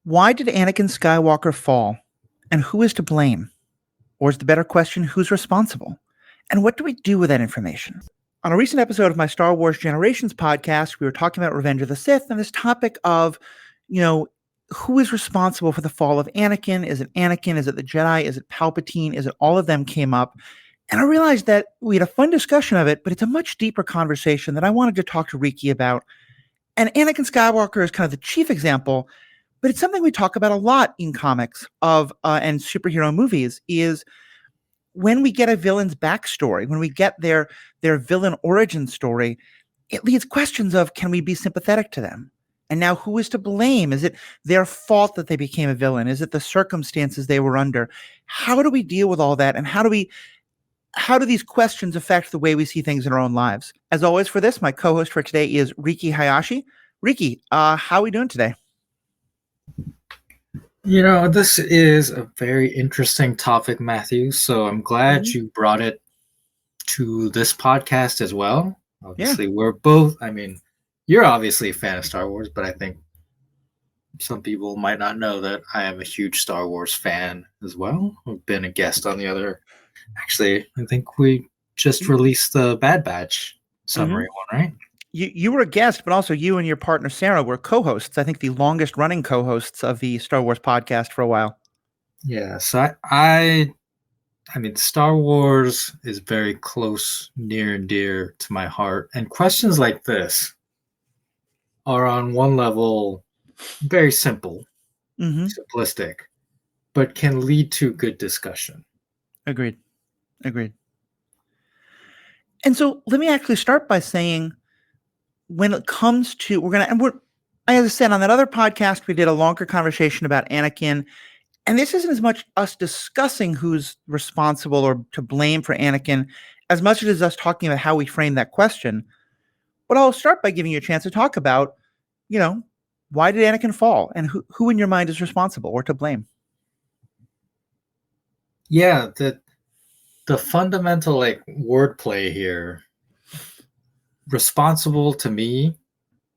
Why did Anakin Skywalker fall? And who is to blame? Or is the better question, who's responsible? And what do we do with that information? On a recent episode of my Star Wars Generations podcast, we were talking about Revenge of the Sith and this topic of, who is responsible for the fall of Anakin? Is it Anakin? Is it the Jedi? Is it Palpatine? Is it all of them came up? And I realized that we had a fun discussion of it, but it's a much deeper conversation that I wanted to talk to Riki about. And Anakin Skywalker is kind of the chief example, but it's something we talk about a lot in comics and superhero movies is when we get a villain's backstory, when we get their villain origin story, it leads questions of, can we be sympathetic to them? And now who is to blame? Is it their fault that they became a villain? Is it the circumstances they were under? How do we deal with all that? And how do these questions affect the way we see things in our own lives? As always for this, my co-host for today is Riki Hayashi. Riki, how are we doing today? This is a very interesting topic, Matthew. So I'm glad you brought it to this podcast as well. Obviously, we're both, you're obviously a fan of Star Wars, but I think some people might not know that I am a huge Star Wars fan as well. I've been a guest on the other. Actually, I think we just released the Bad Batch summary one, right? You were a guest, but also you and your partner Sarah were co-hosts. I think the longest running co-hosts of the Star Wars podcast for a while. Yeah, so I Star Wars is very close, near and dear to my heart. And questions like this are on one level very simple, simplistic, but can lead to good discussion. Agreed. And so let me actually start by saying, when it comes to, as I said, on that other podcast, we did a longer conversation about Anakin. And this isn't as much us discussing who's responsible or to blame for Anakin, as much as it is us talking about how we frame that question. But I'll start by giving you a chance to talk about, why did Anakin fall? And who in your mind is responsible or to blame? Yeah, the fundamental wordplay here, responsible to me,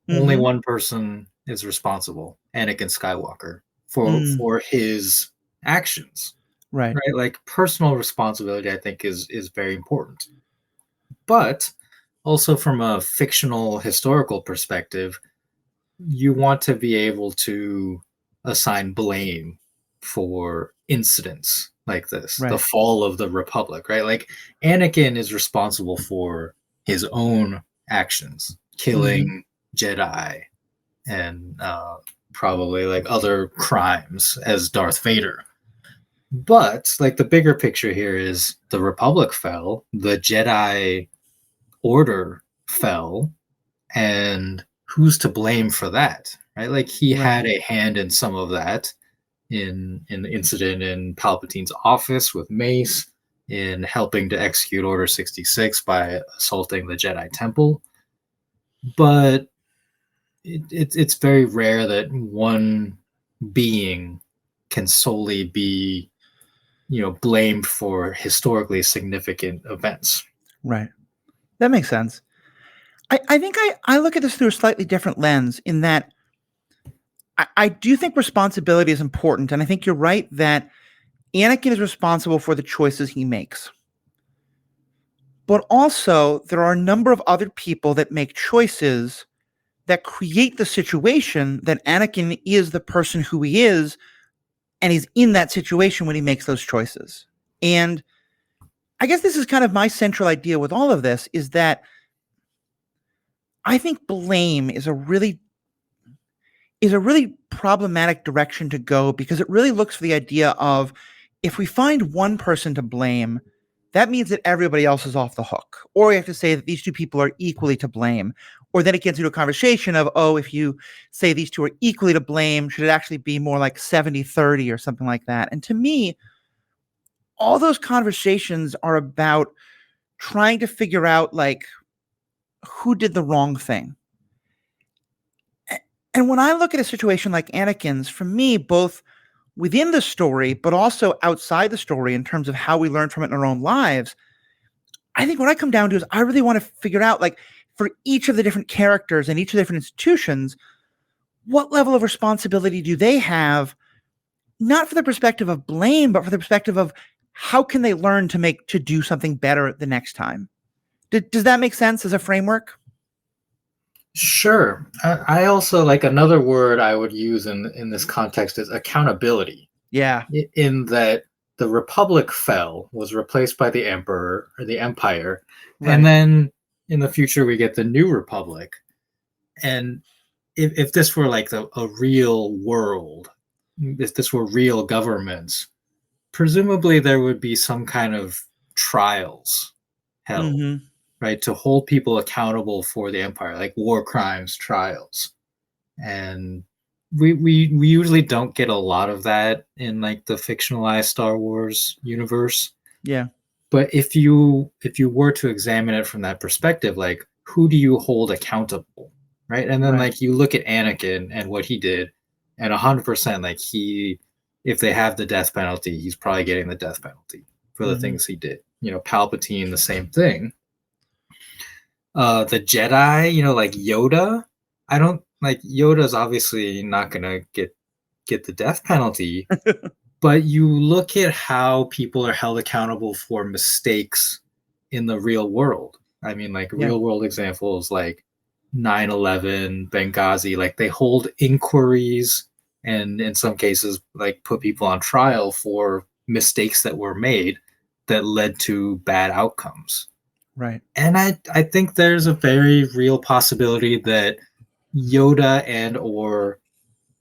only one person is responsible, Anakin Skywalker, for his actions. Right? Like personal responsibility, I think, is very important. But also from a fictional historical perspective, you want to be able to assign blame for incidents like this, the fall of the Republic, right? Like Anakin is responsible for his own actions, killing Jedi and probably other crimes as Darth Vader. But the bigger picture here is the Republic fell, the Jedi Order fell, and who's to blame for that, right? He had a hand in some of that, in the incident in Palpatine's office with Mace, in helping to execute Order 66 by assaulting the Jedi Temple. But it's very rare that one being can solely be, blamed for historically significant events. Right. That makes sense. I think I look at this through a slightly different lens in that I do think responsibility is important. And I think you're right that Anakin is responsible for the choices he makes. But also, there are a number of other people that make choices that create the situation that Anakin is the person who he is, and he's in that situation when he makes those choices. And I guess this is kind of my central idea with all of this, is that I think blame is a really problematic direction to go, because it really looks for the idea of, if we find one person to blame, that means that everybody else is off the hook. Or we have to say that these two people are equally to blame. Or then it gets into a conversation of, if you say these two are equally to blame, should it actually be more like 70-30 or something like that? And to me, all those conversations are about trying to figure out who did the wrong thing. And when I look at a situation like Anakin's, for me, both within the story, but also outside the story in terms of how we learn from it in our own lives, I think what I come down to is I really want to figure out, for each of the different characters and each of the different institutions, what level of responsibility do they have, not for the perspective of blame, but for the perspective of how can they learn to do something better the next time? Does that make sense as a framework? Sure. I also like another word I would use in this context is accountability. Yeah. In that the Republic fell, was replaced by the Emperor or the Empire, Right. and then in the future we get the New Republic. And if this were like a real world, if this were real governments, presumably there would be some kind of trials held, Mm-hmm. right, to hold people accountable for the Empire, like war crimes trials. And we usually don't get a lot of that in like the fictionalized Star Wars universe. Yeah. But if you were to examine it from that perspective, like who do you hold accountable, right? And then Right. like you look at Anakin and what he did, and 100% like if they have the death penalty, he's probably getting the death penalty for the things he did. Palpatine, the same thing. The Jedi, like Yoda, I don't like Yoda's obviously not gonna get the death penalty, but you look at how people are held accountable for mistakes in the real world. I mean, like Yeah. real world examples like 9/11, Benghazi, like they hold inquiries and in some cases like put people on trial for mistakes that were made that led to bad outcomes. Right. And I think there's a very real possibility that Yoda and or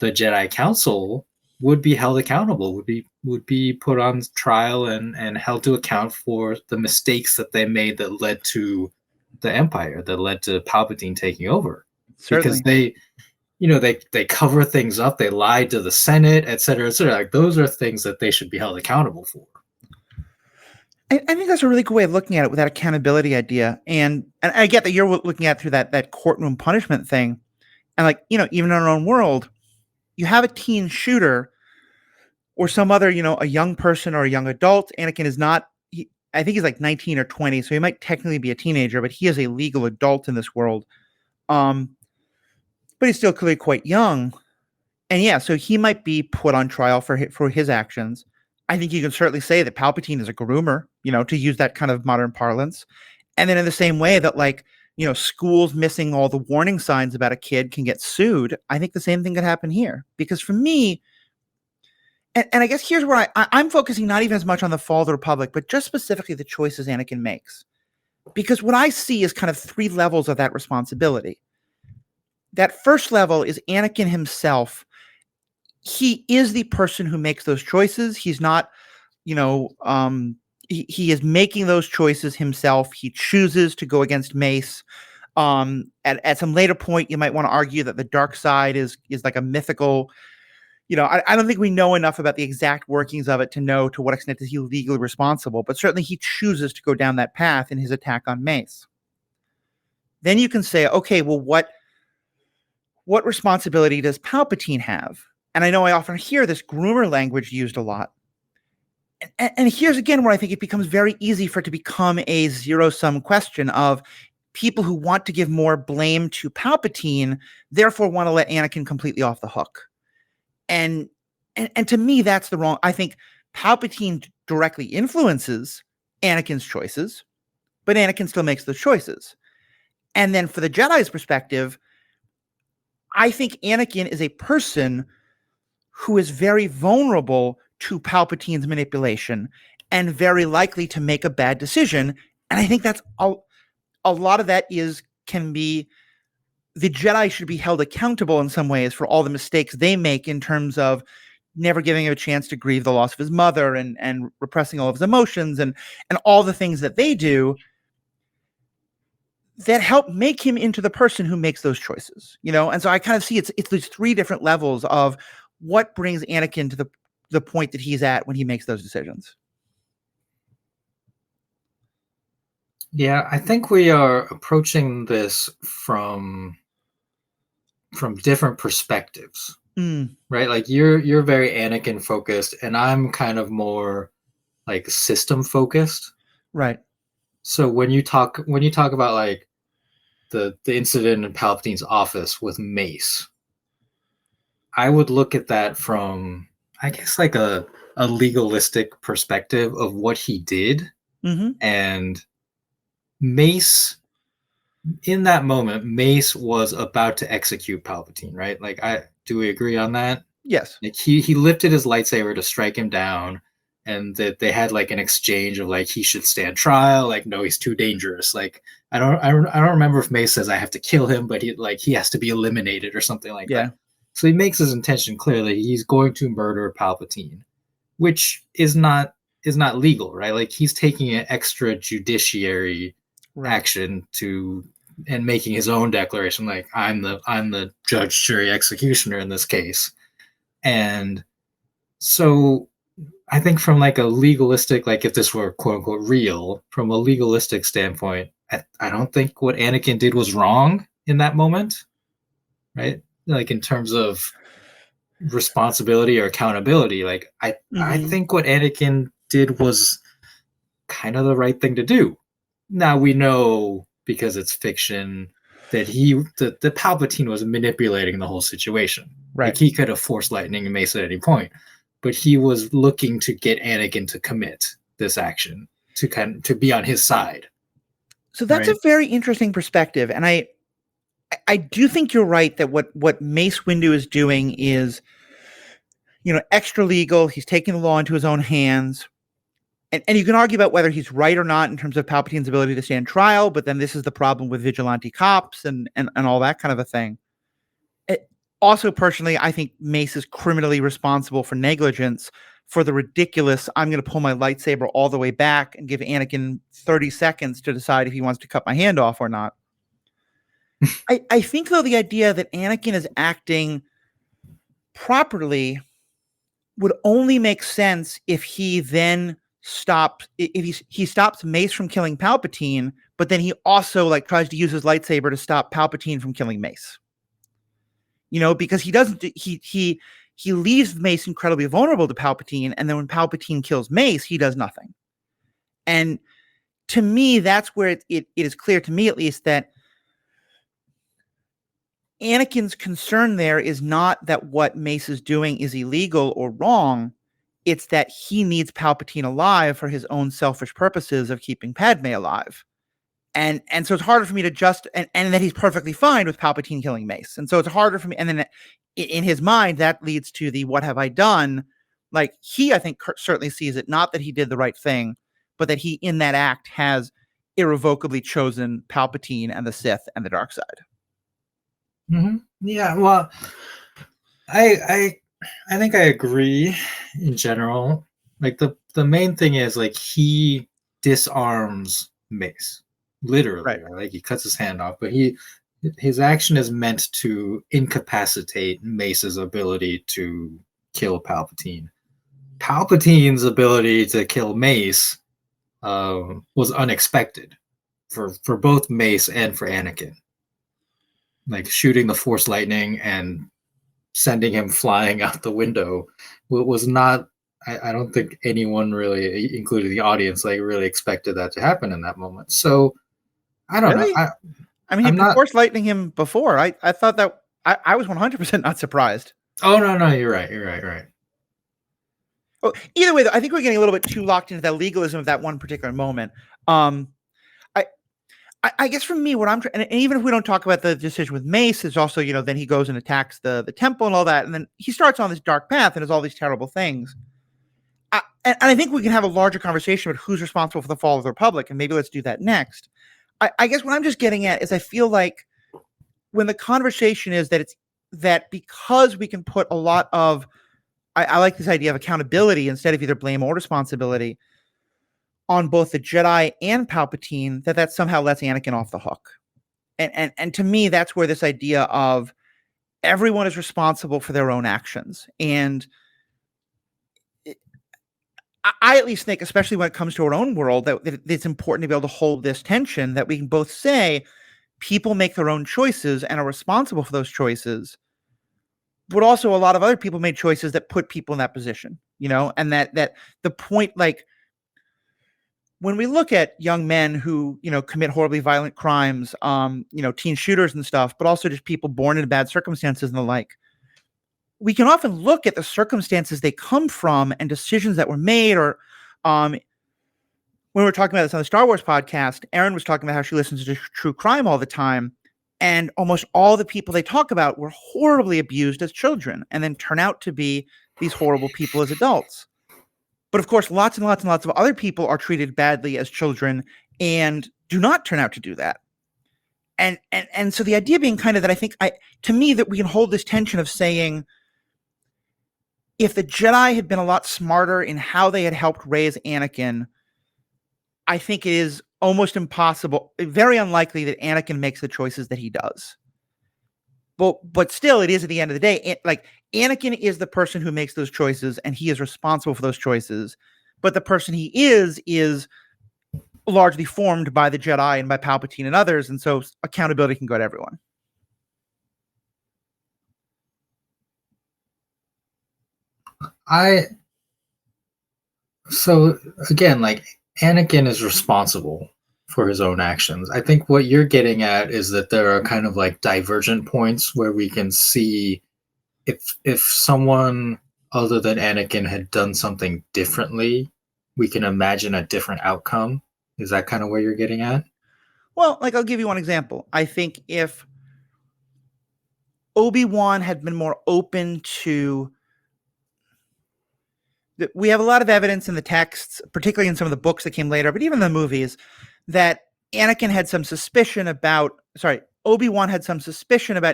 the Jedi Council would be held accountable, would be put on trial and held to account for the mistakes that they made that led to the Empire, that led to Palpatine taking over. Because Certainly. they cover things up, they lied to the Senate, et cetera, et cetera. Like those are things that they should be held accountable for. I think that's a really cool way of looking at it with that accountability idea. And I get that you're looking at it through that courtroom punishment thing. And like, even in our own world, you have a teen shooter or some other, a young person or a young adult. Anakin is not, I think he's like 19 or 20, so he might technically be a teenager, but he is a legal adult in this world. But he's still clearly quite young. And yeah, so he might be put on trial for his actions. I think you can certainly say that Palpatine is a groomer, to use that kind of modern parlance. And then in the same way that like, schools missing all the warning signs about a kid can get sued, I think the same thing could happen here. Because for me, and I guess here's where I'm focusing not even as much on the fall of the Republic, but just specifically the choices Anakin makes. Because what I see is kind of three levels of that responsibility. That first level is Anakin himself. He is the person who makes those choices. He's not, he is making those choices himself. He chooses to go against Mace. At some later point, you might want to argue that the dark side is like a mythical. I don't think we know enough about the exact workings of it to know to what extent is he legally responsible, but certainly he chooses to go down that path in his attack on Mace. Then you can say, okay, well, what responsibility does Palpatine have? And I know I often hear this groomer language used a lot. And here's again where I think it becomes very easy for it to become a zero-sum question of people who want to give more blame to Palpatine, therefore want to let Anakin completely off the hook. And to me, that's the wrong. I think Palpatine directly influences Anakin's choices, but Anakin still makes those choices. And then for the Jedi's perspective, I think Anakin is a person who is very vulnerable to Palpatine's manipulation and very likely to make a bad decision. And I think that's a lot of that can be the Jedi should be held accountable in some ways for all the mistakes they make in terms of never giving him a chance to grieve the loss of his mother and repressing all of his emotions and all the things that they do that help make him into the person who makes those choices, And so I kind of see it's these three different levels of what brings Anakin to the point that he's at when he makes those decisions. Yeah, I think we are approaching this from different perspectives. Right? Like you're very Anakin focused and I'm kind of more like system focused. Right. So when you talk about like the incident in Palpatine's office with Mace, I would look at that from, I guess, like a legalistic perspective of what he did. Mm-hmm. And Mace, in that moment, Mace was about to execute Palpatine, right? Like, do we agree on that? Yes. Like he lifted his lightsaber to strike him down, and that they had like an exchange of like he should stand trial. Like, no, he's too dangerous. Like, I don't remember if Mace says I have to kill him, but he has to be eliminated or something like Yeah. that. So he makes his intention clearly. He's going to murder Palpatine, which is not legal, right? Like, he's taking an extra judiciary Right. action to and making his own declaration, like I'm the judge, jury, executioner in this case. And so I think from like a legalistic, like if this were quote unquote real, from a legalistic standpoint, I don't think what Anakin did was wrong in that moment, right? Like in terms of responsibility or accountability, like I Mm-hmm. think what Anakin did was kind of the right thing to do. Now we know, because it's fiction, that the Palpatine was manipulating the whole situation. Right. Like, he could have forced lightning and Mace at any point, but he was looking to get Anakin to commit this action, to be on his side. So that's right? a very interesting perspective, and I do think you're right that what Mace Windu is doing is, extra legal. He's taking the law into his own hands. And you can argue about whether he's right or not in terms of Palpatine's ability to stand trial, but then this is the problem with vigilante cops and all that kind of a thing. Also, personally, I think Mace is criminally responsible for negligence, for the ridiculous, I'm going to pull my lightsaber all the way back and give Anakin 30 seconds to decide if he wants to cut my hand off or not. I think, though, the idea that Anakin is acting properly would only make sense if he then he stops Mace from killing Palpatine, but then he also like tries to use his lightsaber to stop Palpatine from killing Mace. Because he doesn't he leaves Mace incredibly vulnerable to Palpatine, and then when Palpatine kills Mace, he does nothing. And to me, that's where it is clear to me, at least, that Anakin's concern there is not that what Mace is doing is illegal or wrong. It's that he needs Palpatine alive for his own selfish purposes of keeping Padme alive. And so it's harder for me to and that he's perfectly fine with Palpatine killing Mace. And so it's harder for me. And then in his mind, that leads to the, what have I done? Like, he, I think, certainly sees it, not that he did the right thing, but that he, in that act, has irrevocably chosen Palpatine and the Sith and the dark side. Mm-hmm. Yeah, well, I think I agree in general. Like, the main thing is, like, he disarms Mace, literally, Right. Like, he cuts his hand off, but his action is meant to incapacitate Mace's ability to kill Palpatine. Palpatine's ability to kill Mace was unexpected for both Mace and for Anakin. Like, shooting the Force lightning and sending him flying out the window was not. I don't think anyone really, including the audience, like really expected that to happen in that moment. So I don't know. I mean, he'd been Force lightning him before. I thought that I was 100% not surprised. Oh no, you're right. Oh, either way, though, I think we're getting a little bit too locked into that legalism of that one particular moment. I guess for me, what I'm trying, and even if we don't talk about the decision with Mace, is also, then he goes and attacks the temple and all that, and then he starts on this dark path and does all these terrible things. And I think we can have a larger conversation about who's responsible for the fall of the Republic, and maybe let's do that next. I guess what I'm just getting at is I feel like when the conversation is that because we can put a lot of, I like this idea of accountability instead of either blame or responsibility on both the Jedi and Palpatine, that somehow lets Anakin off the hook. And to me, that's where this idea of everyone is responsible for their own actions. And I at least think, especially when it comes to our own world, that it's important to be able to hold this tension, that we can both say people make their own choices and are responsible for those choices, but also a lot of other people made choices that put people in that position, and that the point, like, when we look at young men who, commit horribly violent crimes, teen shooters and stuff, but also just people born in bad circumstances and the like, we can often look at the circumstances they come from and decisions that were made, or when we were talking about this on the Star Wars podcast, Erin was talking about how she listens to true crime all the time. And almost all the people they talk about were horribly abused as children and then turn out to be these horrible people as adults. But of course, lots and lots and lots of other people are treated badly as children and do not turn out to do that. And so the idea being kind of that, I think, to me, that we can hold this tension of saying, if the Jedi had been a lot smarter in how they had helped raise Anakin, I think it is almost impossible, very unlikely that Anakin makes the choices that he does. But still, it is at the end of the day, like, Anakin is the person who makes those choices, and he is responsible for those choices. But the person he is largely formed by the Jedi and by Palpatine and others, and so accountability can go to everyone. So again, like, Anakin is responsible for his own actions. I think what you're getting at is that there are kind of like divergent points where we can see if someone other than Anakin had done something differently, we can imagine a different outcome. Is that kind of where you're getting at? Well, like, I'll give you one example. I think if Obi-Wan had been more open to, we have a lot of evidence in the texts, particularly in some of the books that came later, but even the movies, that Obi-Wan had some suspicion about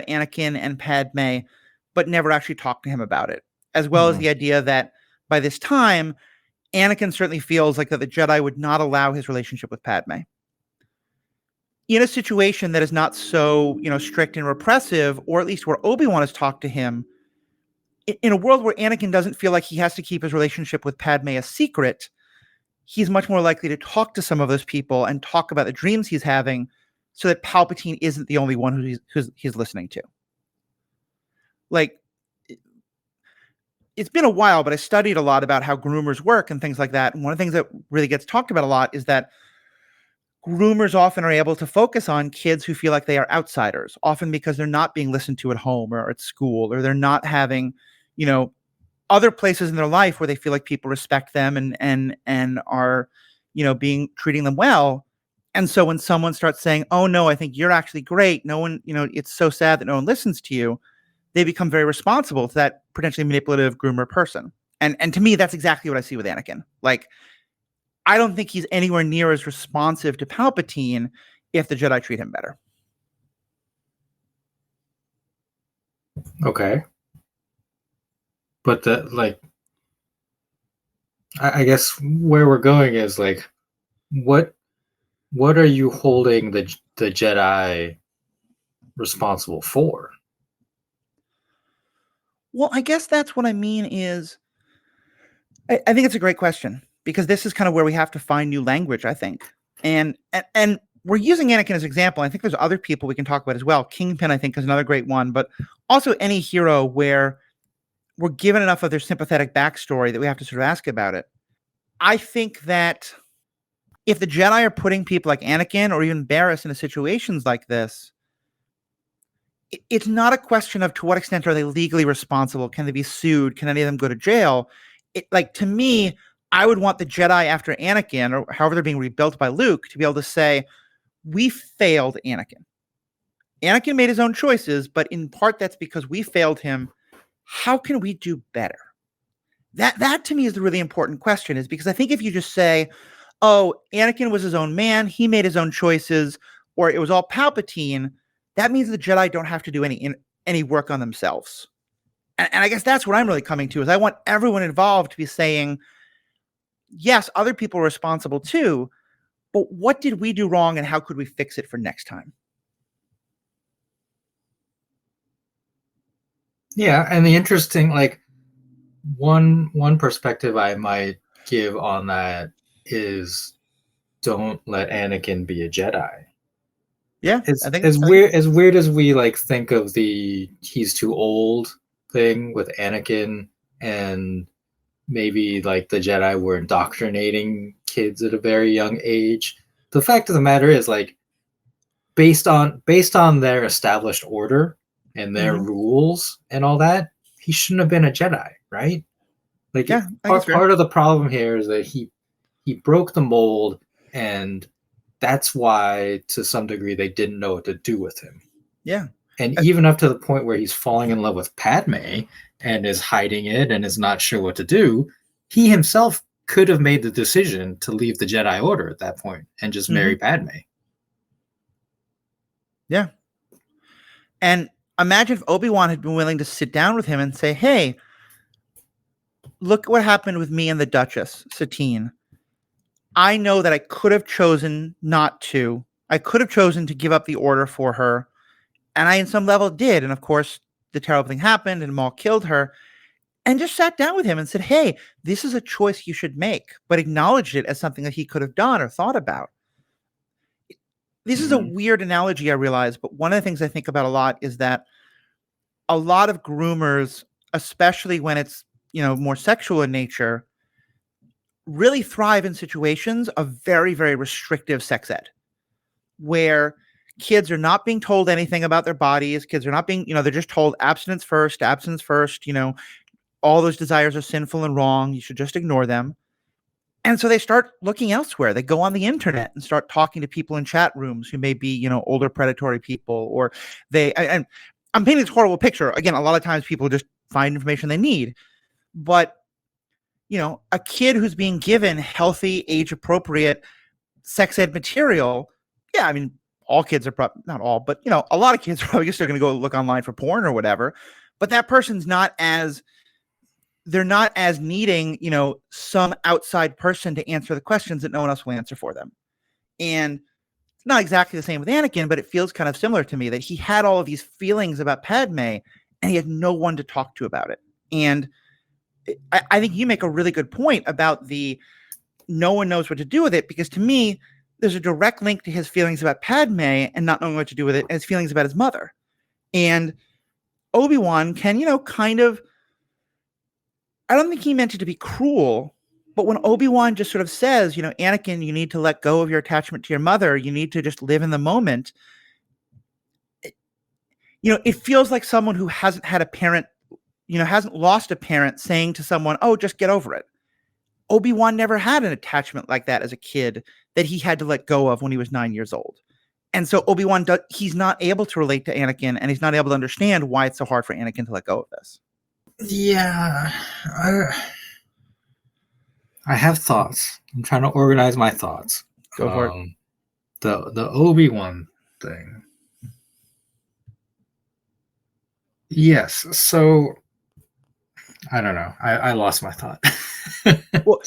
Anakin and Padme, but never actually talked to him about it. As well as the idea that by this time, Anakin certainly feels like that the Jedi would not allow his relationship with Padme. In a situation that is not so, strict and repressive, or at least where Obi-Wan has talked to him, in a world where Anakin doesn't feel like he has to keep his relationship with Padme a secret, he's much more likely to talk to some of those people and talk about the dreams he's having, so that Palpatine isn't the only one who he's listening to. Like, it's been a while, but I studied a lot about how groomers work and things like that. And one of the things that really gets talked about a lot is that groomers often are able to focus on kids who feel like they are outsiders, often because they're not being listened to at home or at school, or they're not having, other places in their life where they feel like people respect them and are, treating them well. And so when someone starts saying, "Oh no, I think you're actually great. No one, it's so sad that no one listens to you," they become very responsible to that potentially manipulative groomer person. And to me, that's exactly what I see with Anakin. Like, I don't think he's anywhere near as responsive to Palpatine if the Jedi treat him better. Okay. But I guess where we're going is like, what are you holding the Jedi responsible for? Well, I guess that's what I mean is, I think it's a great question, because this is kind of where we have to find new language, I think. And we're using Anakin as an example. I think there's other people we can talk about as well. Kingpin, I think, is another great one, but also any hero where we're given enough of their sympathetic backstory that we have to sort of ask about it. I think that if the Jedi are putting people like Anakin or even Barriss into situations like this, it's not a question of to what extent are they legally responsible. Can they be sued? Can any of them go to jail? To me, I would want the Jedi after Anakin, or however they're being rebuilt by Luke, to be able to say, we failed Anakin. Anakin made his own choices, but in part that's because we failed him. How can we do better? That to me is the really important question, is because I think if you just say, oh, Anakin was his own man, he made his own choices, or it was all Palpatine, that means the Jedi don't have to do any work on themselves. And I guess that's what I'm really coming to, is I want everyone involved to be saying, yes, other people are responsible too, but what did we do wrong and how could we fix it for next time? Yeah, and the interesting, like, one perspective I might give on that is, don't let Anakin be a Jedi. Yeah, It's I think as weird as we like think of the he's too old thing with Anakin, and maybe like the Jedi were indoctrinating kids at a very young age. The fact of the matter is, like, based on their established order and their rules and all that, he shouldn't have been a Jedi, right? Like Yeah, I think it's fair. part of the problem here is that he broke the mold, and that's why to some degree they didn't know what to do with him. Yeah. And even up to the point where he's falling in love with Padme and is hiding it and is not sure what to do, he himself could have made the decision to leave the Jedi Order at that point and just marry Padme. Yeah. And imagine if Obi-Wan had been willing to sit down with him and say, hey, look what happened with me and the Duchess, Satine. I know that I could have chosen not to. I could have chosen to give up the order for her. And I, in some level, did. And of course, the terrible thing happened and Maul killed her. And just sat down with him and said, hey, this is a choice you should make, but acknowledged it as something that he could have done or thought about. This is a weird analogy, I realize, but one of the things I think about a lot is that a lot of groomers, especially when it's, more sexual in nature, really thrive in situations of very, very restrictive sex ed, where kids are not being told anything about their bodies. Kids are not being, they're just told abstinence first, all those desires are sinful and wrong. You should just ignore them. And so they start looking elsewhere. They go on the internet and start talking to people in chat rooms who may be, older predatory people, or and I'm painting this horrible picture. Again, a lot of times people just find information they need, but a kid who's being given healthy, age appropriate sex ed material. Yeah. I mean, all kids are probably not all, but a lot of kids are probably just going to go look online for porn or whatever, but that person's they're not as needing, some outside person to answer the questions that no one else will answer for them. And it's not exactly the same with Anakin, but it feels kind of similar to me that he had all of these feelings about Padme and he had no one to talk to about it. And I think you make a really good point about no one knows what to do with it, because to me, there's a direct link to his feelings about Padme and not knowing what to do with it, and his feelings about his mother. And Obi-Wan can, kind of, I don't think he meant it to be cruel, but when Obi-Wan just sort of says, Anakin, you need to let go of your attachment to your mother. You need to just live in the moment. It feels like someone who hasn't had a parent, hasn't lost a parent saying to someone, oh, just get over it. Obi-Wan never had an attachment like that as a kid that he had to let go of when he was 9 years old. And so Obi-Wan, he's not able to relate to Anakin, and he's not able to understand why it's so hard for Anakin to let go of this. Yeah, I have thoughts. I'm trying to organize my thoughts. Go for it. The Obi-Wan thing. Yes, so I don't know. I lost my thought. Well,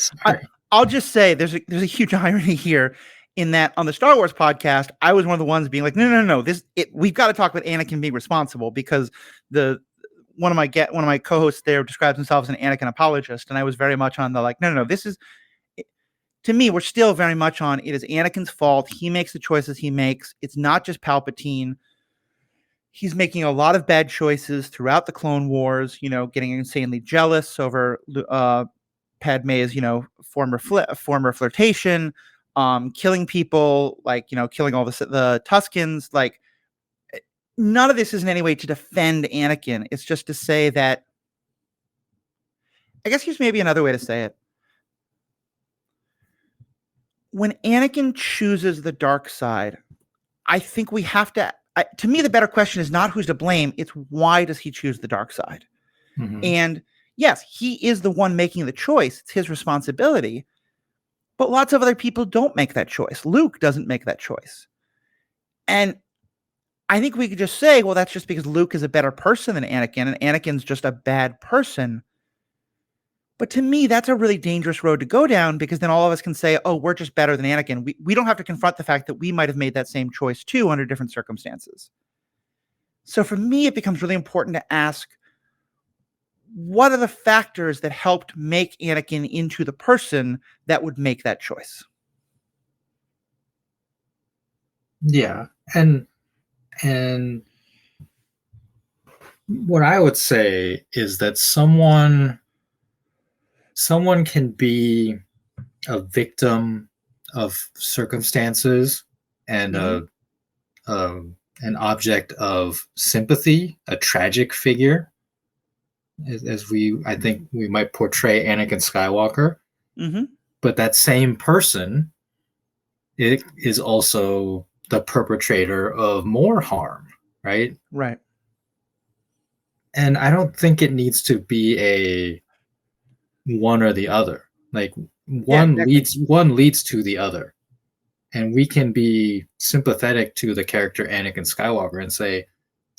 I'll just say there's a huge irony here in that on the Star Wars podcast, I was one of the ones being like, no, we've got to talk about Anakin being responsible, because one of my co-hosts there describes himself as an Anakin apologist, and I was very much on the like, no, this is, to me, we're still very much on, it is Anakin's fault. He makes the choices he makes. It's not just Palpatine. He's making a lot of bad choices throughout the Clone Wars, getting insanely jealous over Padme's, former flirtation, killing people, like, killing all the Tuskens. Like, none of this is in any way to defend Anakin. It's just to say that, I guess here's maybe another way to say it. When Anakin chooses the dark side, I think we have to, to me, the better question is not who's to blame. It's why does he choose the dark side? Mm-hmm. And yes, he is the one making the choice. It's his responsibility. But lots of other people don't make that choice. Luke doesn't make that choice. And I think we could just say, well, that's just because Luke is a better person than Anakin, and Anakin's just a bad person. But to me, that's a really dangerous road to go down, because then all of us can say, oh, we're just better than Anakin. We don't have to confront the fact that we might have made that same choice too under different circumstances. So for me, it becomes really important to ask, what are the factors that helped make Anakin into the person that would make that choice? Yeah. And what I would say is that someone can be a victim of circumstances and an object of sympathy, a tragic figure, I think we might portray Anakin Skywalker, Mm-hmm. but that same person, it is also the perpetrator of more harm, right? Right. And I don't think it needs to be a one or the other. Like Yeah, exactly. one leads to the other. And we can be sympathetic to the character Anakin Skywalker and say,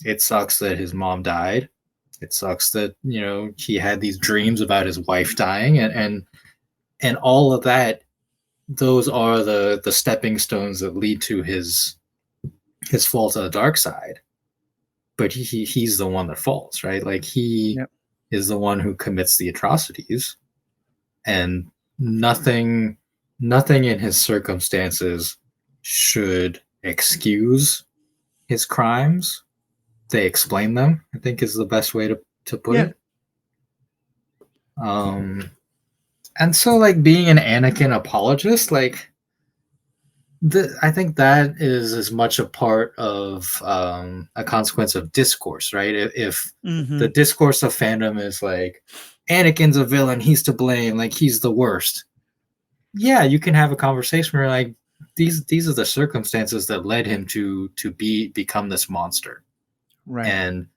it sucks that his mom died. It sucks that, he had these dreams about his wife dying, and all of that. Those are the stepping stones that lead to his fall to the dark side. But he's the one that falls, right? Like he Yep. is the one who commits the atrocities, and nothing in his circumstances should excuse his crimes. They explain them, I think, is the best way to put Yeah. it. And so, like, being an Anakin apologist, like, I think that is as much a part of a consequence of discourse, right? If Mm-hmm. the discourse of fandom is like, Anakin's a villain, he's to blame, like, he's the worst. Yeah, you can have a conversation where, like, these are the circumstances that led him to become this monster. Right. And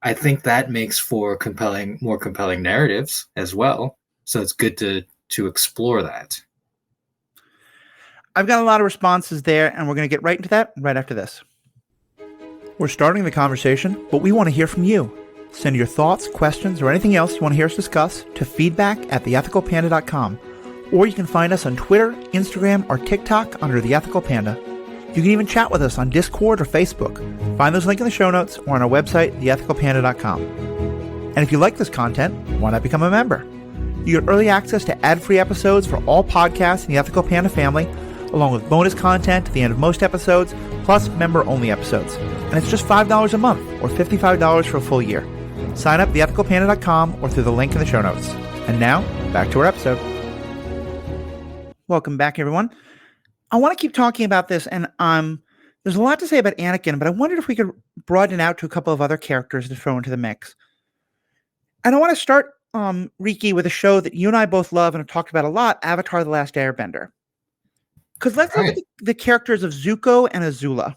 I think that makes for more compelling narratives as well. So it's good to explore that. I've got a lot of responses there, and we're going to get right into that right after this. We're starting the conversation, but we want to hear from you. Send your thoughts, questions, or anything else you want to hear us discuss to feedback@theethicalpanda.com. Or you can find us on Twitter, Instagram, or TikTok under The Ethical Panda. You can even chat with us on Discord or Facebook. Find those links in the show notes or on our website, theethicalpanda.com. And if you like this content, why not become a member? You get early access to ad-free episodes for all podcasts in the Ethical Panda family, along with bonus content at the end of most episodes, plus member-only episodes. And it's just $5 a month, or $55 for a full year. Sign up at theethicalpanda.com or through the link in the show notes. And now, back to our episode. Welcome back, everyone. I want to keep talking about this, and there's a lot to say about Anakin, but I wondered if we could broaden it out to a couple of other characters to throw into the mix. And I want to start, Riki, with a show that you and I both love and have talked about a lot, Avatar: The Last Airbender. Because let's look at the characters of Zuko and Azula.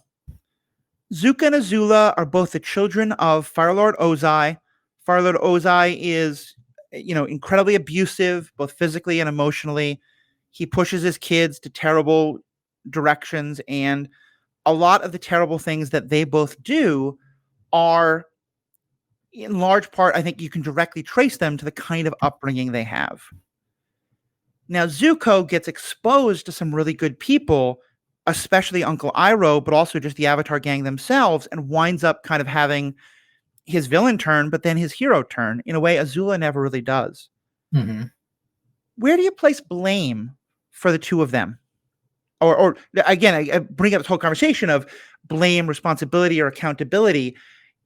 Zuko and Azula are both the children of Fire Lord Ozai. Fire Lord Ozai is, incredibly abusive, both physically and emotionally. He pushes his kids to terrible directions, and a lot of the terrible things that they both do are, in large part, I think you can directly trace them to the kind of upbringing they have. Now, Zuko gets exposed to some really good people, especially Uncle Iroh, but also just the Avatar gang themselves, and winds up kind of having his villain turn, but then his hero turn in a way Azula never really does. Mm-hmm. Where do you place blame for the two of them? Or again, I bring up this whole conversation of blame, responsibility, or accountability,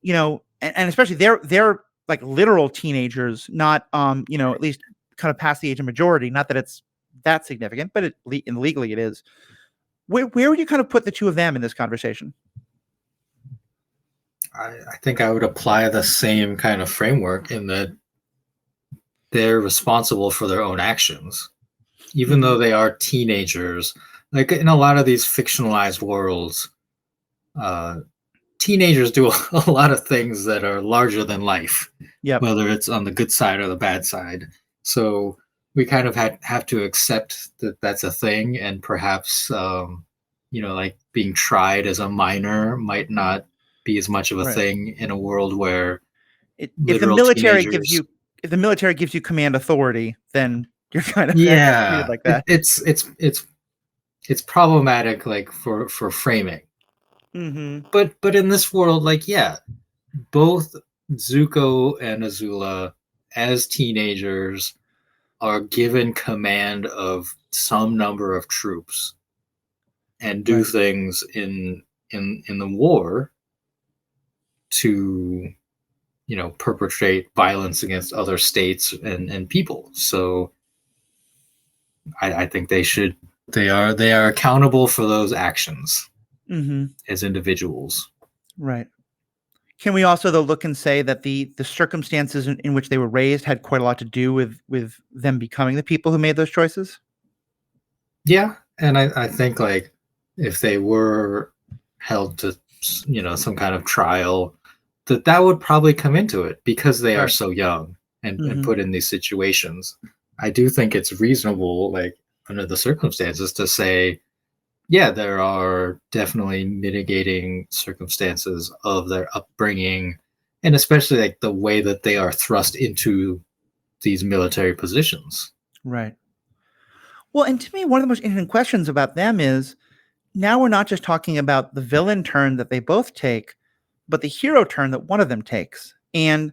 and especially they're like literal teenagers, not, at least kind of past the age of majority. Not that it's that significant, but legally it is. Where would you kind of put the two of them in this conversation? I think I would apply the same kind of framework in that they're responsible for their own actions, even though they are teenagers. Like in a lot of these fictionalized worlds, teenagers do a lot of things that are larger than life, whether it's on the good side or the bad side. So we kind of have to accept that that's a thing, and perhaps, like being tried as a minor might not be as much of a thing in a world where if the military gives you command authority, then you're kind of treated like that. It's problematic, like for framing. Mm-hmm. But in this world, like, both Zuko and Azula as teenagers are given command of some number of troops and do things in the war to perpetrate violence against other states and people. So I think they are accountable for those actions as individuals. Right. Can we also, though, look and say that the circumstances in which they were raised had quite a lot to do with them becoming the people who made those choices? Yeah, and I think like if they were held to some kind of trial, that would probably come into it because they are Right. so young and Hmm. put in these situations. I do think it's reasonable, like under the circumstances, to say, yeah, there are definitely mitigating circumstances of their upbringing, and especially like the way that they are thrust into these military positions. Right. Well, and to me, one of the most interesting questions about them is now we're not just talking about the villain turn that they both take, but the hero turn that one of them takes. And,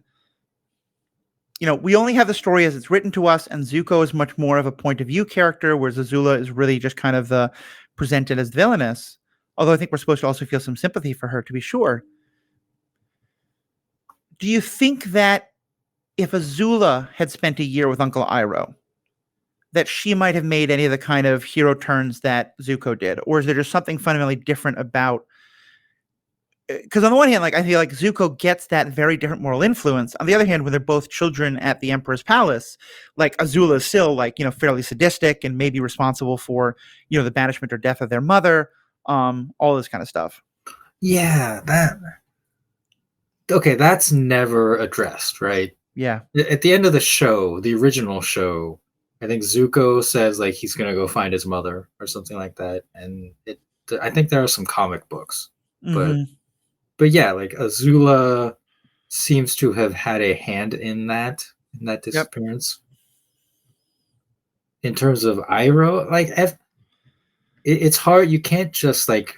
we only have the story as it's written to us, and Zuko is much more of a point of view character, whereas Azula is really just kind of the presented as villainous. Although I think we're supposed to also feel some sympathy for her, to be sure. Do you think that if Azula had spent a year with Uncle Iroh, that she might have made any of the kind of hero turns that Zuko did? Or is there just something fundamentally different about, because on the one hand, like I feel like Zuko gets that very different moral influence. On the other hand, when they're both children at the Emperor's palace, like Azula is still like fairly sadistic and maybe responsible for the banishment or death of their mother, all this kind of stuff. Yeah, that okay, that's never addressed, right? Yeah, At the end of the show, the original show, I think Zuko says like he's gonna go find his mother or something like that, and I think there are some comic books, but hmm, yeah, like Azula seems to have had a hand in that yep, disappearance. In terms of Iroh, like it's hard. You can't just like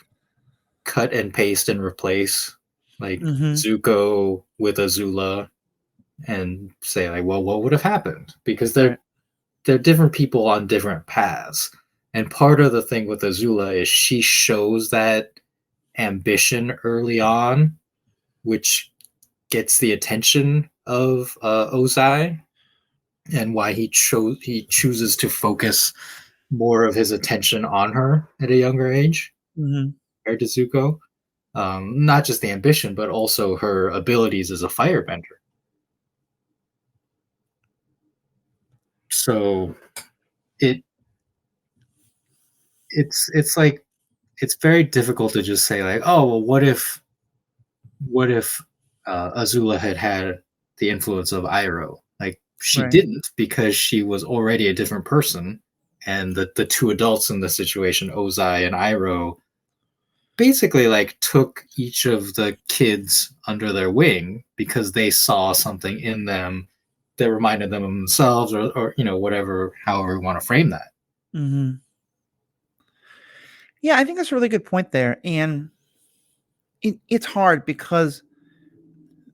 cut and paste and replace like hmm, Zuko with Azula and say like, well, what would have happened? Because right, they're different people on different paths. And part of the thing with Azula is she shows that ambition early on, which gets the attention of Ozai, and why he chooses to focus more of his attention on her at a younger age hmm, compared to Zuko. Not just the ambition, but also her abilities as a firebender. So it it's like it's very difficult to just say like, oh well, what if Azula had had the influence of Iroh? Like she right. didn't because she was already a different person, and the two adults in the situation, Ozai and Iroh, basically like took each of the kids under their wing because they saw something in them that reminded them of themselves, or whatever, however we want to frame that. Hmm. Yeah, I think that's a really good point there, and it's hard because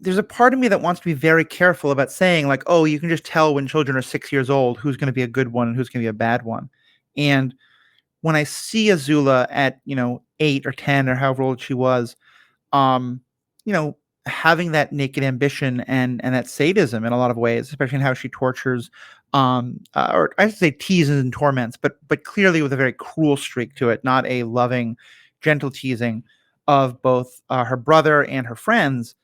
there's a part of me that wants to be very careful about saying like, oh, you can just tell when children are 6 years old who's going to be a good one and who's going to be a bad one. And when I see Azula at 8 or 10 or however old she was, um, you know, having that naked ambition and that sadism in a lot of ways, especially in how she tortures, or I should say teases and torments, but clearly with a very cruel streak to it, not a loving, gentle teasing of both her brother and her friends.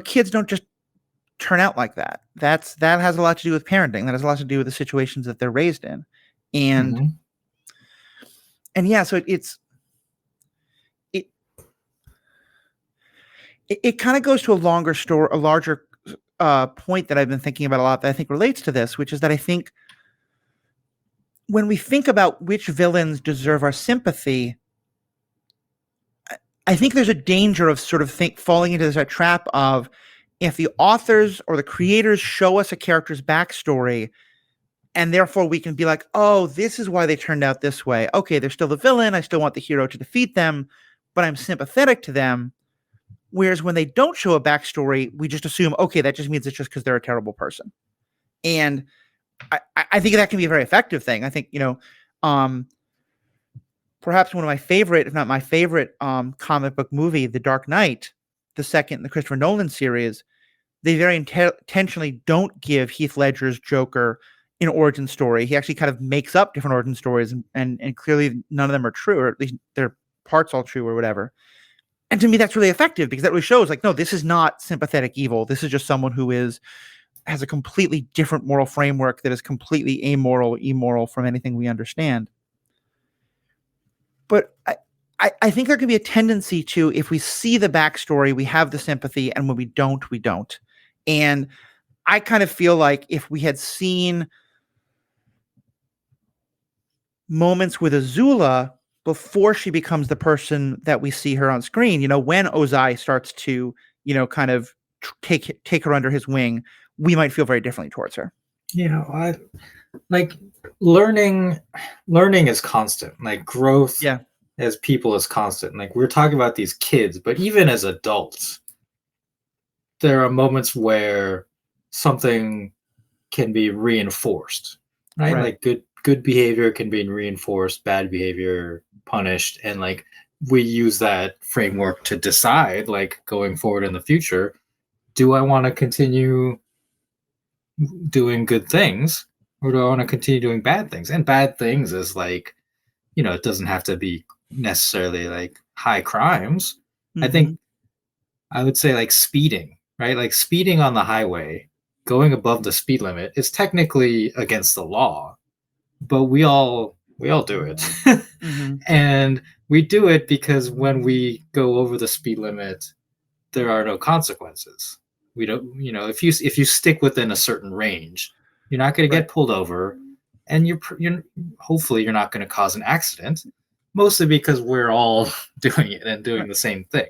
Kids don't just turn out like that. That has a lot to do with parenting. That has a lot to do with the situations that they're raised in, and Mm-hmm. yeah. So it it kind of goes to a longer story, a larger point that I've been thinking about a lot that I think relates to this, which is that I think when we think about which villains deserve our sympathy, I think there's a danger of sort of falling into this trap of if the authors or the creators show us a character's backstory and therefore we can be like, oh, this is why they turned out this way. Okay, they're still the villain. I still want the hero to defeat them, but I'm sympathetic to them. Whereas when they don't show a backstory, we just assume, okay, that just means it's just because they're a terrible person. And I think that can be a very effective thing. I think, um, perhaps one of my favorite, if not my favorite, comic book movie, The Dark Knight, the second in the Christopher Nolan series, they very intentionally don't give Heath Ledger's Joker an origin story. He actually kind of makes up different origin stories, and clearly none of them are true, or at least their parts all true, or whatever. And to me, that's really effective because that really shows like, no, this is not sympathetic evil. This is just someone who has a completely different moral framework that is completely amoral, immoral from anything we understand. But I think there can be a tendency to, if we see the backstory, we have the sympathy, and when we don't, we don't. And I kind of feel like if we had seen moments with Azula before she becomes the person that we see her on screen, when Ozai starts to, kind of take her under his wing, we might feel very differently towards her. Yeah, I like learning is constant. Like growth as people is constant. Like we're talking about these kids, but even as adults, there are moments where something can be reinforced, right? Like good behavior can be reinforced, bad behavior punished, and like we use that framework to decide, like going forward in the future, do I want to continue doing good things or do I want to continue doing bad things? And bad things is like, it doesn't have to be necessarily like high crimes. I think I would say like speeding, right? Like speeding on the highway, going above the speed limit is technically against the law, but we all do it. And we do it because when we go over the speed limit, there are no consequences. We don't, if you stick within a certain range, you're not going to get pulled over, and you're hopefully you're not going to cause an accident, mostly because we're all doing it and doing the same thing.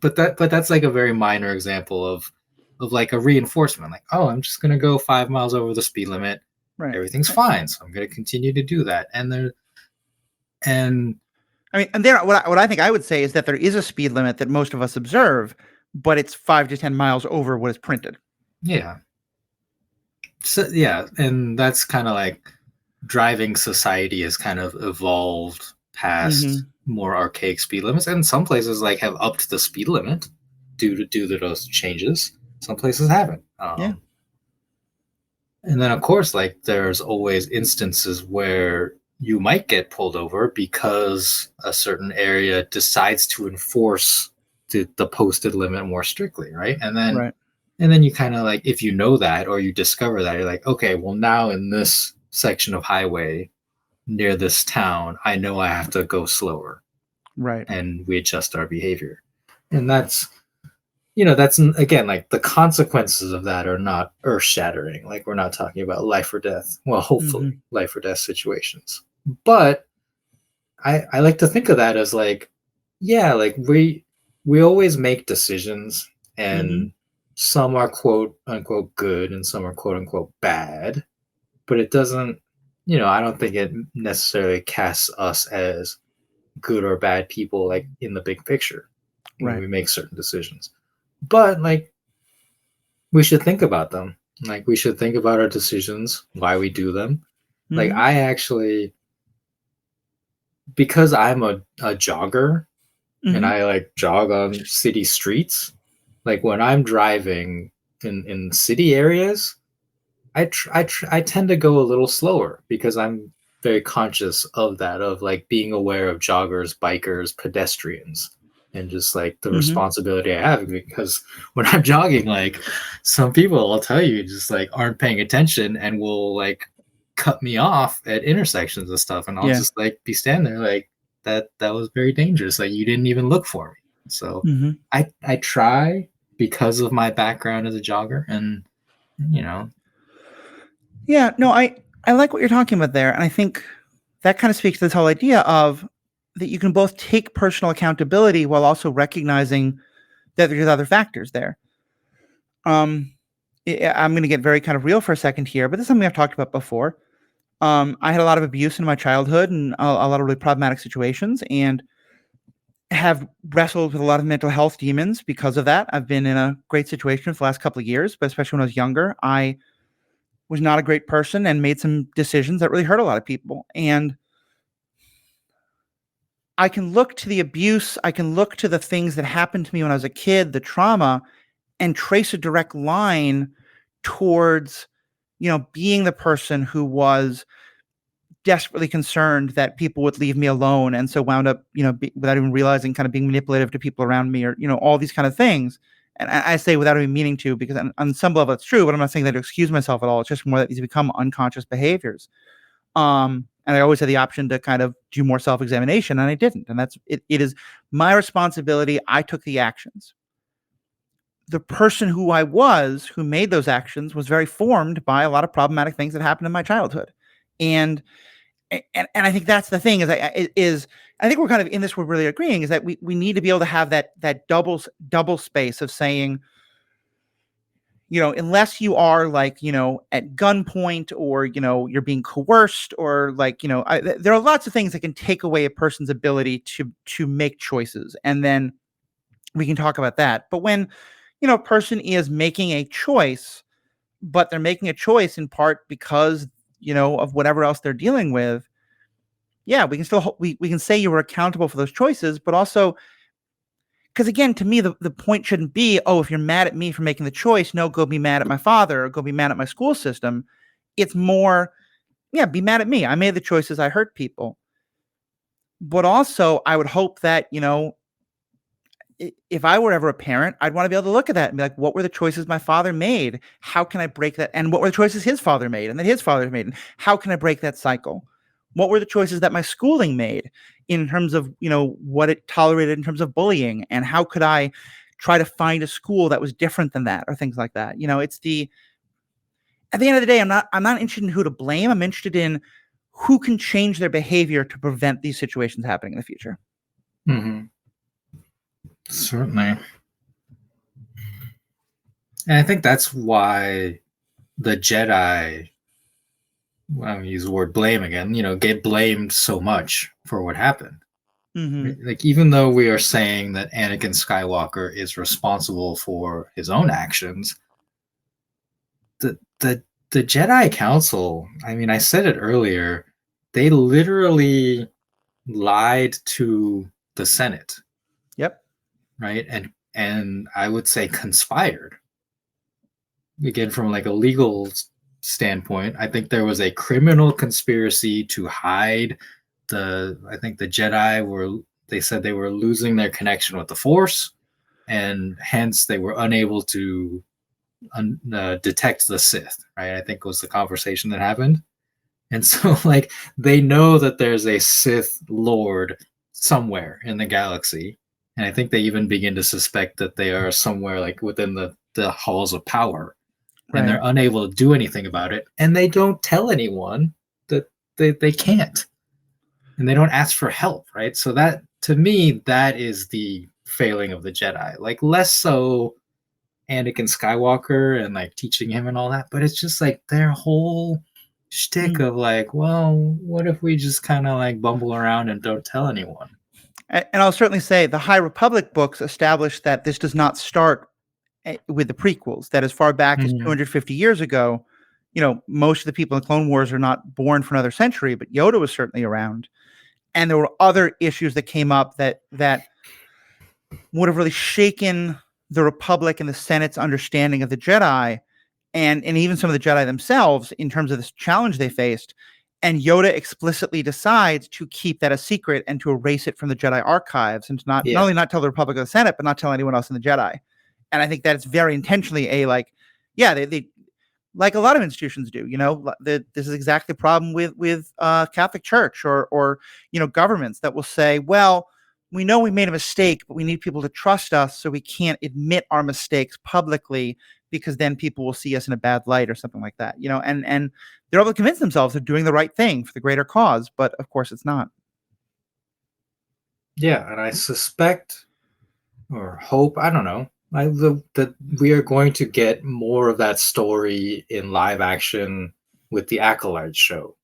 But that's like a very minor example of like a reinforcement. Like, oh, I'm just going to go 5 miles over the speed limit. Everything's fine, so I'm going to continue to do that. And what I think I would say is that there is a speed limit that most of us observe, but it's 5 to 10 miles over what is printed. Yeah. So yeah, and that's kind of like driving society has kind of evolved past more archaic speed limits, and some places like have upped the speed limit due to those changes. Some places haven't. And then of course, like there's always instances where you might get pulled over because a certain area decides to enforce the posted limit more strictly, right? And then you kind of like, if you know that or you discover that, you're like, okay, well now in this section of highway near this town, I know I have to go slower. Right. And we adjust our behavior. And that's again, like the consequences of that are not earth shattering. Like we're not talking about life or death. Well, hopefully life or death situations. But I like to think of that as like, yeah, like we always make decisions, and some are quote unquote good and some are quote unquote bad, but it doesn't, I don't think it necessarily casts us as good or bad people like in the big picture when we make certain decisions. But like we should think about them. Like we should think about our decisions, why we do them. Like I actually, because I'm a jogger and I like jog on city streets, like when I'm driving in city areas, I tend to go a little slower because I'm very conscious of that, of like being aware of joggers, bikers, pedestrians, and just like the responsibility I have. Because when I'm jogging, like some people, I'll tell you, just like aren't paying attention and will like cut me off at intersections and stuff, and I'll just like be standing there like that was very dangerous. Like you didn't even look for me. So I try, because of my background as a jogger, and Yeah, no, I like what you're talking about there, and I think that kind of speaks to this whole idea of that you can both take personal accountability while also recognizing that there's other factors there. I'm going to get very kind of real for a second here, but this is something I've talked about before. I had a lot of abuse in my childhood and a lot of really problematic situations, and have wrestled with a lot of mental health demons because of that. I've been in a great situation for the last couple of years, but especially when I was younger, I was not a great person and made some decisions that really hurt a lot of people. And I can look to the abuse, I can look to the things that happened to me when I was a kid, the trauma, and trace a direct line towards, being the person who was desperately concerned that people would leave me alone, and so wound up, without even realizing, kind of being manipulative to people around me, or all these kind of things. And I say without even meaning to, because on some level it's true, but I'm not saying that to excuse myself at all. It's just more that these become unconscious behaviors. And I always had the option to kind of do more self-examination, and I didn't. And that's it. It is my responsibility. I took the actions. The person who I was, who made those actions, was very formed by a lot of problematic things that happened in my childhood. And I think that's the thing I think we're kind of in this, we're really agreeing, is that we need to be able to have that double space of saying, unless you are like, at gunpoint, or, you're being coerced, or like, there are lots of things that can take away a person's ability to make choices. And then we can talk about that. But when, a person is making a choice, but they're making a choice in part because, of whatever else they're dealing with. Yeah, we can still, we can say you were accountable for those choices, but also, because again, to me, the point shouldn't be, oh, if you're mad at me for making the choice, no, go be mad at my father, or go be mad at my school system. It's more, yeah, be mad at me. I made the choices. I hurt people. But also, I would hope that, if I were ever a parent, I'd want to be able to look at that and be like, what were the choices my father made? How can I break that? And what were the choices his father made and that his father made? And how can I break that cycle? What were the choices that my schooling made in terms of, what it tolerated in terms of bullying? And how could I try to find a school that was different than that, or things like that? It's at the end of the day, I'm not interested in who to blame. I'm interested in who can change their behavior to prevent these situations happening in the future. Mm-hmm. Certainly. And I think that's why the Jedi, I don't use the word blame again, get blamed so much for what happened. Mm-hmm. Like, even though we are saying that Anakin Skywalker is responsible for his own actions, the Jedi Council, I mean, I said it earlier, they literally lied to the Senate. Yep. Right? And I would say conspired. Again, from like a legal standpoint, I think there was a criminal conspiracy to hide I think the Jedi they said they were losing their connection with the Force, and hence they were unable to detect the Sith, right? I think was the conversation that happened. And so, like, they know that there's a Sith Lord somewhere in the galaxy. And I think they even begin to suspect that they are somewhere like within the halls of power. Right. And they're unable to do anything about it. And they don't tell anyone that they can't. And they don't ask for help, right? So that, to me, that is the failing of the Jedi. Like, less so Anakin Skywalker and like teaching him and all that, but it's just like their whole shtick of like, well, what if we just kind of like bumble around and don't tell anyone? And I'll certainly say the High Republic books establish that this does not start with the prequels, that as far back as 250 years ago, most of the people in the Clone Wars are not born for another century, but Yoda was certainly around. And there were other issues that came up that would have really shaken the Republic and the Senate's understanding of the Jedi, and even some of the Jedi themselves in terms of this challenge they faced. And Yoda explicitly decides to keep that a secret and to erase it from the Jedi archives, and to not only not tell the Republic or the Senate, but not tell anyone else in the Jedi. And I think that it's very intentionally they like a lot of institutions do, this is exactly the problem with Catholic Church or governments that will say, well, we know we made a mistake, but we need people to trust us, so we can't admit our mistakes publicly, because then people will see us in a bad light or something like that, and they're able to convince themselves they're doing the right thing for the greater cause, but of course it's not. Yeah, and I suspect or hope, I don't know, that we are going to get more of that story in live action with the Acolyte show,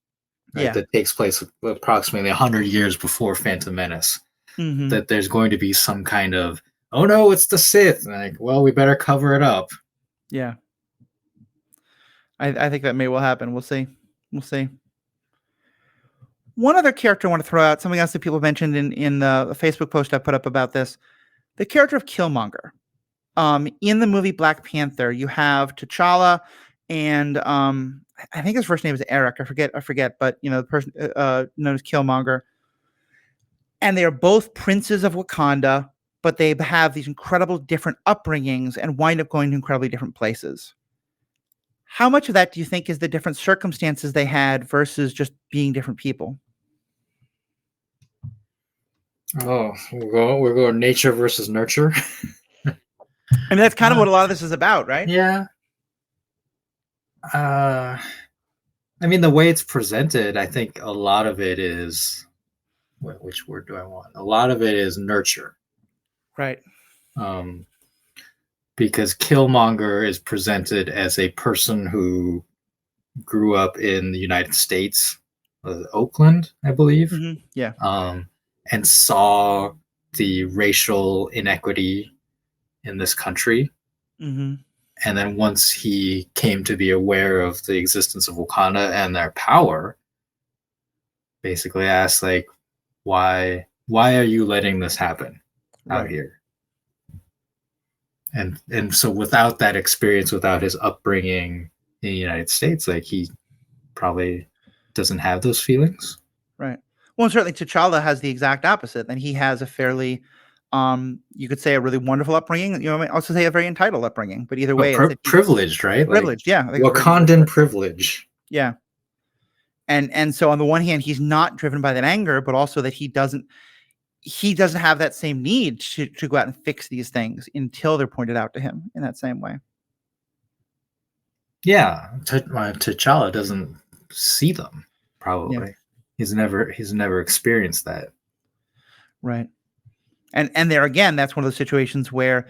right? That takes place approximately 100 years before Phantom Menace. Mm-hmm. That there's going to be some kind of, oh no, it's the Sith. Like, well, we better cover it up. Yeah. I think that may well happen. We'll see. One other character I want to throw out, something else that people mentioned in the Facebook post I put up about this, the character of Killmonger. In the movie Black Panther, you have T'Challa and I I think his first name is Eric. I forget, but the person known as Killmonger. And they are both princes of Wakanda, but they have these incredible different upbringings and wind up going to incredibly different places. How much of that do you think is the different circumstances they had versus just being different people? Oh, we're going nature versus nurture. I mean, that's kind of what a lot of this is about, right? Yeah. I mean, the way it's presented, I think a lot of it is, which word do I want? A lot of it is nurture. Right. Because Killmonger is presented as a person who grew up in the United States, Oakland, I believe. Mm-hmm. Yeah. And saw the racial inequity in this country. Mm-hmm. And then once he came to be aware of the existence of Wakanda and their power, basically asked, like, why are you letting this happen out here? And so without that experience, without his upbringing in the United States, like, he probably doesn't have those feelings. Right. Well, certainly T'Challa has the exact opposite. And he has a fairly, you could say, a really wonderful upbringing. I might also say a very entitled upbringing. But either way, it's privileged, right? Privileged, yeah. Wakandan privilege. Yeah. And so on the one hand, he's not driven by that anger, but also that he doesn't have that same need to go out and fix these things until they're pointed out to him in that same way. Yeah. T'Challa doesn't see them, probably. Yeah. He's never experienced that. Right. And there again, that's one of those situations where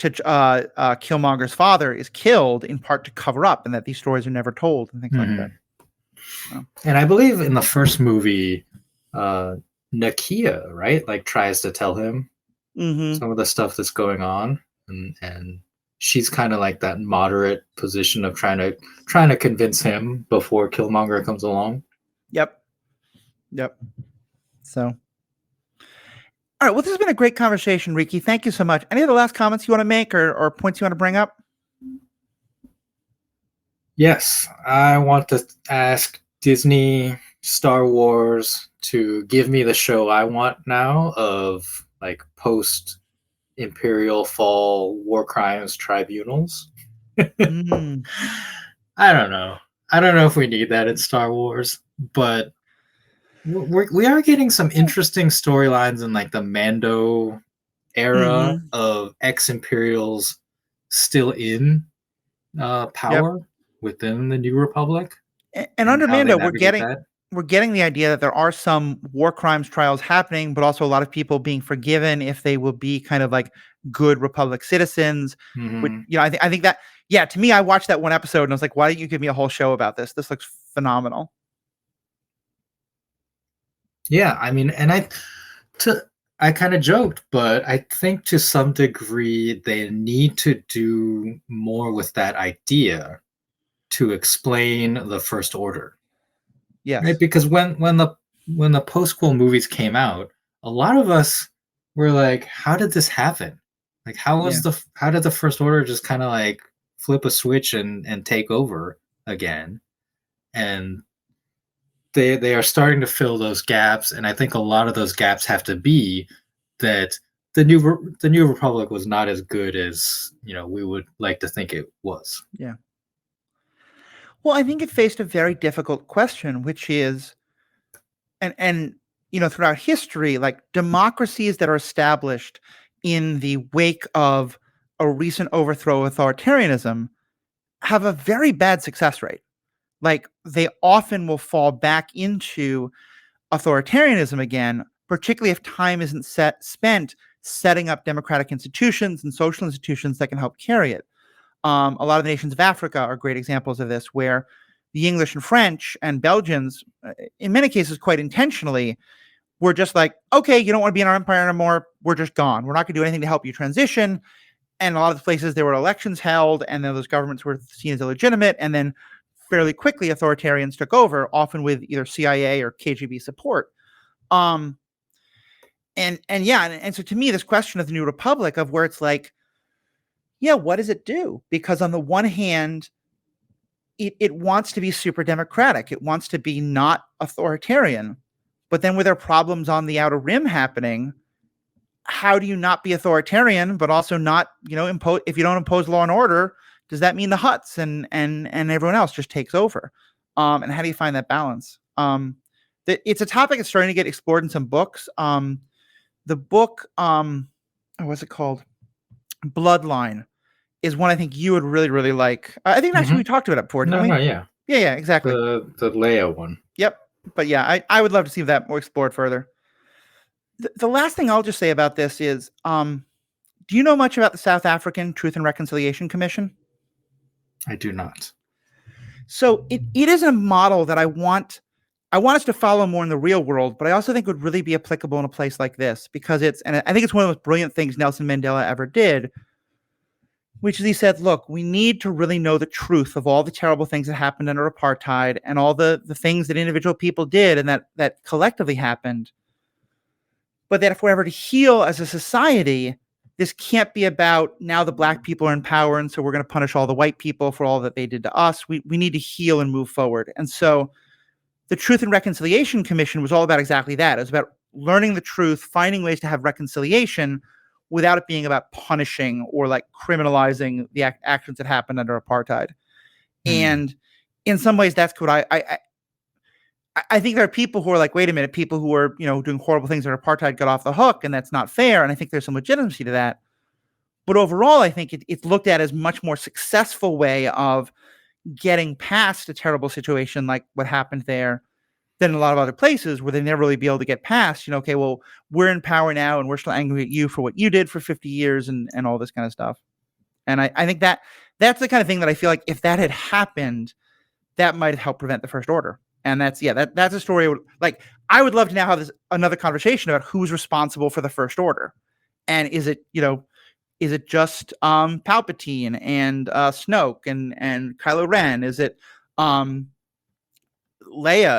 Killmonger's father is killed in part to cover up, and that these stories are never told and things like that. So. And I believe in the first movie, Nakia, right, like, tries to tell him some of the stuff that's going on, and she's kind of like that moderate position of trying to convince him before Killmonger comes along. Yep. So, all right. Well, this has been a great conversation, Riki. Thank you so much. Any other last comments you want to make or points you want to bring up? Yes, I want to ask Disney, Star Wars to give me the show I want now of, like, post Imperial fall war crimes tribunals. I don't know if we need that in Star Wars, but we are getting some interesting storylines in, like, the Mando era of ex-Imperials still in power within the New Republic. And under Mando, we're getting the idea that there are some war crimes trials happening, but also a lot of people being forgiven if they will be kind of like good Republic citizens. Which, I think that, to me, I watched that one episode and I was like, why don't you give me a whole show about this? This looks phenomenal. Yeah, I mean, and I kind of joked, but I think to some degree they need to do more with that idea to explain the First Order. Yes. Right? Because when the postquel movies came out, a lot of us were like, how did this happen? Like, how did the First Order just kind of like flip a switch and take over again? And they are starting to fill those gaps, and I think a lot of those gaps have to be that the New Republic was not as good as, we would like to think it was. Yeah. Well, I think it faced a very difficult question, which is, and throughout history, like, democracies that are established in the wake of a recent overthrow of authoritarianism have a very bad success rate. Like, they often will fall back into authoritarianism again, particularly if time isn't spent setting up democratic institutions and social institutions that can help carry it. A lot of the nations of Africa are great examples of this, where the English and French and Belgians, in many cases quite intentionally, were just like, okay, you don't want to be in our empire anymore, we're just gone. We're not going to do anything to help you transition. And a lot of the places there were elections held, and then those governments were seen as illegitimate, and then fairly quickly authoritarians took over, often with either CIA or KGB support. And so to me, this question of the New Republic, of where it's like, what does it do? Because on the one hand, it wants to be super democratic. It wants to be not authoritarian. But then with their problems on the Outer Rim happening, how do you not be authoritarian, but also not, impose, if you don't impose law and order, does that mean the Hutts and everyone else just takes over? And how do you find that balance? It's a topic that's starting to get explored in some books. The book, what's it called? Bloodline is one I think you would really, really like. I think actually we talked about it before, didn't we? Yeah. Yeah, exactly. The Leia one. Yep. But yeah, I would love to see that more explored further. The last thing I'll just say about this is, do you know much about the South African Truth and Reconciliation Commission? I do not. So it is a model that I want us to follow more in the real world, but I also think would really be applicable in a place like this, because and I think it's one of the most brilliant things Nelson Mandela ever did, which is he said, look, we need to really know the truth of all the terrible things that happened under apartheid and all the things that individual people did and that collectively happened. But that if we're ever to heal as a society, this can't be about now the black people are in power, and so we're going to punish all the white people for all that they did to us. We need to heal and move forward. And so the Truth and Reconciliation Commission was all about exactly that. It was about learning the truth, finding ways to have reconciliation without it being about punishing or like criminalizing the actions that happened under apartheid. And in some ways, that's what I think there are people who are like, wait a minute, people who are, doing horrible things under apartheid got off the hook, and that's not fair. And I think there's some legitimacy to that. But overall, I think it's looked at as a much more successful way of getting past a terrible situation like what happened there than in a lot of other places where they never really be able to get past, okay, well, we're in power now and we're still angry at you for what you did for 50 years and all this kind of stuff. And I think that's the kind of thing that I feel like if that had happened, that might help prevent the First Order. And that's a story. I would love to now have another conversation about who's responsible for the First Order. And is it just Palpatine and Snoke and Kylo Ren? Is it Leia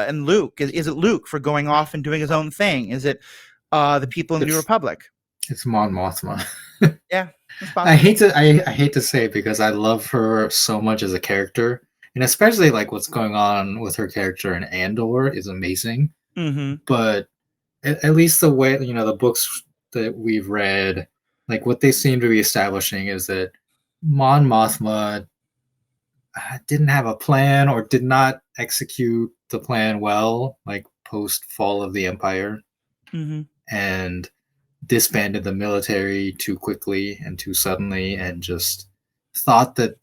and Luke? Is it Luke for going off and doing his own thing? Is it the people in the New Republic? It's Mon Mothma. Yeah, I hate to say it because I love her so much as a character, and especially like what's going on with her character in Andor is amazing. Mm-hmm. But at least the way the books that we've read, like what they seem to be establishing is that Mon Mothma didn't have a plan or did not execute the plan well, like post fall of the Empire, and disbanded the military too quickly and too suddenly, and just thought that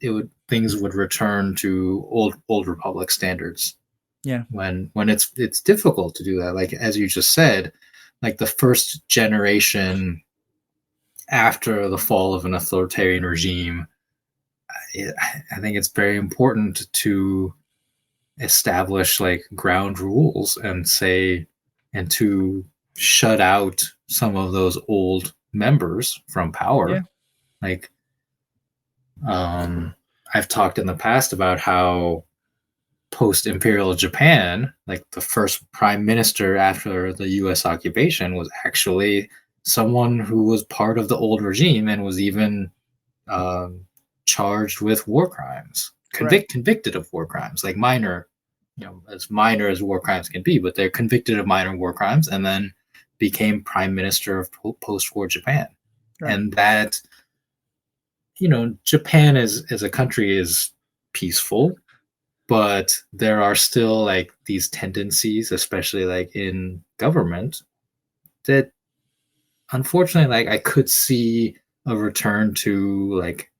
things would return to old Republic standards. Yeah. When it's difficult to do that, like as you just said, like the first generation after the fall of an authoritarian regime, I think it's very important to establish like ground rules and to shut out some of those old members from power. Yeah. Like, I've talked in the past about how post-imperial Japan, like the first prime minister after the U.S. occupation, was actually someone who was part of the old regime and was even charged with war crimes, convicted of war crimes, like minor, as minor as war crimes can be, but they're convicted of minor war crimes and then became prime minister of post-war Japan. Right. And that, Japan as a country is peaceful, but there are still like these tendencies, especially like in government, that unfortunately, like I could see a return to like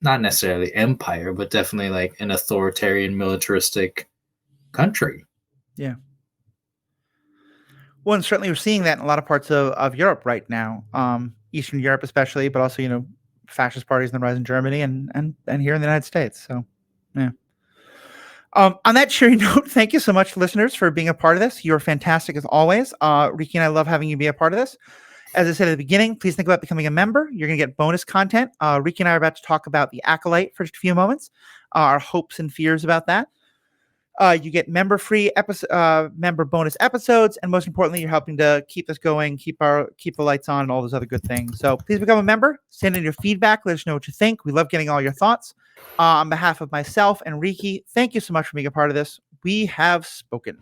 not necessarily empire, but definitely like an authoritarian militaristic country. Yeah. Well, and certainly we're seeing that in a lot of parts of Europe right now, Eastern Europe especially, but also, fascist parties in the rise in Germany and here in the United States. So, yeah. On that cheery note, thank you so much, listeners, for being a part of this. You're fantastic as always. Riki and I love having you be a part of this. As I said at the beginning, please think about becoming a member. You're going to get bonus content. Riki and I are about to talk about the Acolyte for just a few moments, our hopes and fears about that. You get member-free member bonus episodes, and most importantly, you're helping to keep this going, keep the lights on, and all those other good things. So please become a member. Send in your feedback. Let us know what you think. We love getting all your thoughts. On behalf of myself and Riki, thank you so much for being a part of this. We have spoken.